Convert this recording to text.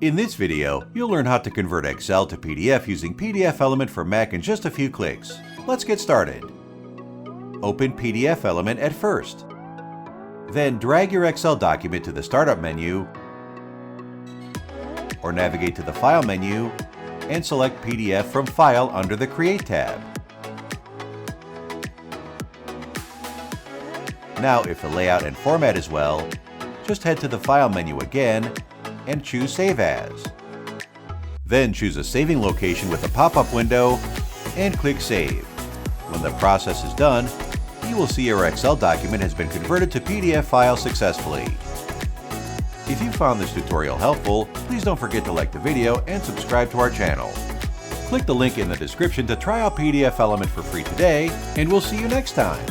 In this video, you'll learn how to convert Excel to PDF using PDFelement for Mac in just a few clicks. Let's get started. Open PDFelement at first. Then drag your Excel document to the Startup menu, or navigate to the File menu and select PDF from File under the Create tab. Now, if the layout and format is well, just head to the File menu again and choose Save As. Then choose a saving location with a pop-up window and click Save. When the process is done, you will see your Excel document has been converted to PDF file successfully. If you found this tutorial helpful, please don't forget to like the video and subscribe to our channel. Click the link in the description to try out PDFelement for free today, and we'll see you next time.